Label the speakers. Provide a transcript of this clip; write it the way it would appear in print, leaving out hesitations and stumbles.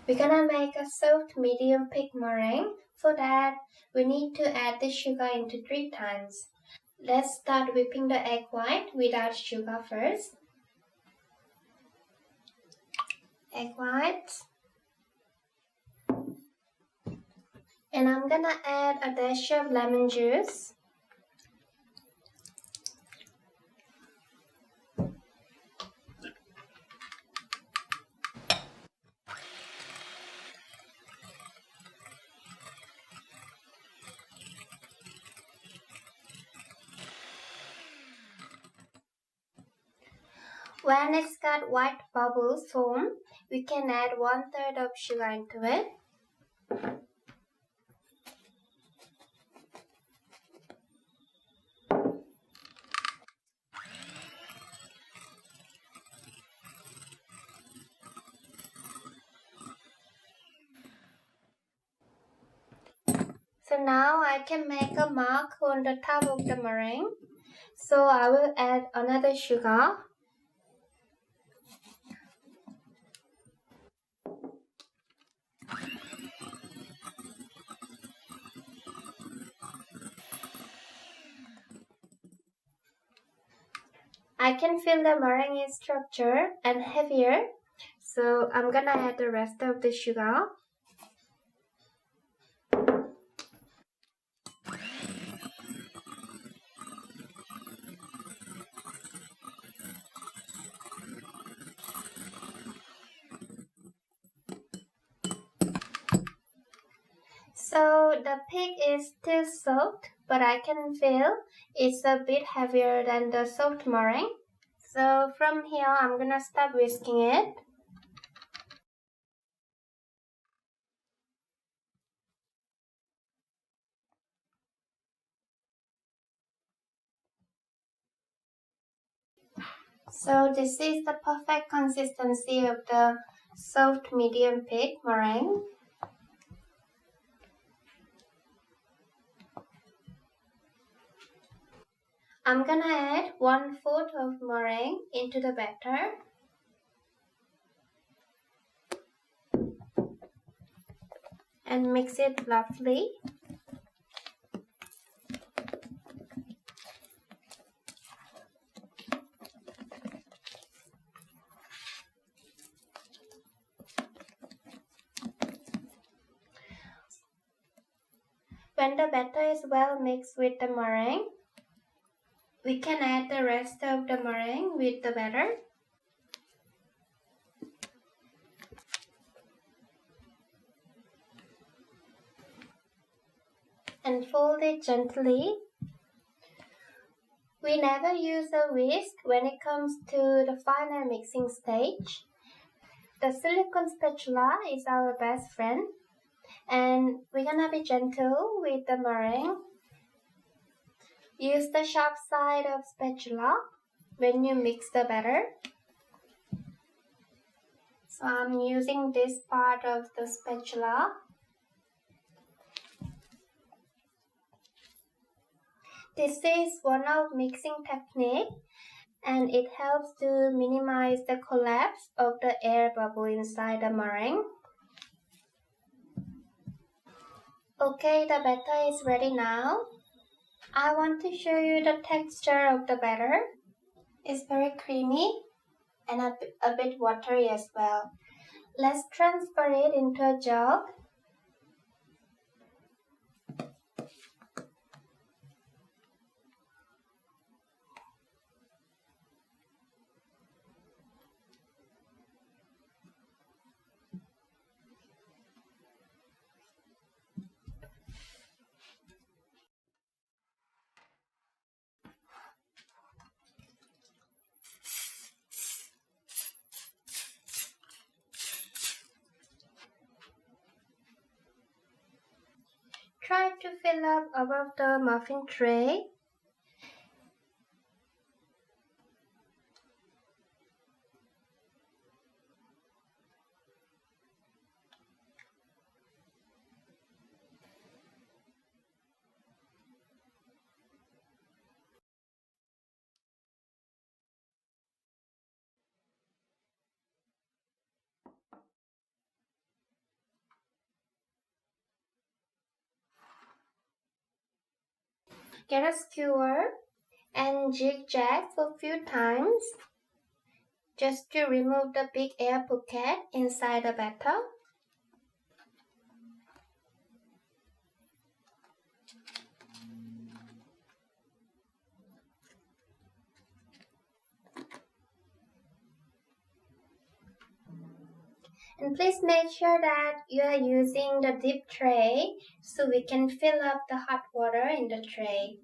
Speaker 1: We're gonna make a soft medium thick meringue. For that, we need to add the sugar into 3 times. Let's start whipping the egg white without sugar first. Egg whites. And I'm gonna add a dash of lemon juice. When it's got white bubbles formed, we can add 1/3 of sugar into it. So now I can make a mark on the top of the meringue. So I will add another sugar. I can feel the meringue is structured and heavier, so I'm gonna add the rest of the sugar. So the pig is still soft, but I can feel it's a bit heavier than the soft meringue. So from here, I'm gonna stop whisking it. So this is the perfect consistency of the soft medium pig meringue. I'm gonna add 1/4 of meringue into the batter. And mix it roughly. When the batter is well mixed with the meringue, we can add the rest of the meringue with the batter. And fold it gently. We never use a whisk when it comes to the final mixing stage. The silicone spatula is our best friend, and we're gonna be gentle with the meringue. Use the sharp side of spatula when you mix the batter. So I'm using this part of the spatula. This is one of mixing technique, and it helps to minimize the collapse of the air bubble inside the meringue. Okay, the batter is ready now. I want to show you the texture of the batter. It's very creamy and a bit watery as well. Let's transfer it into a jug. Try to fill up above the muffin tray. Get a skewer and zigzag for a few times just to remove the big air pocket inside the batter. And please make sure that you are using the deep tray so we can fill up the hot water in the tray.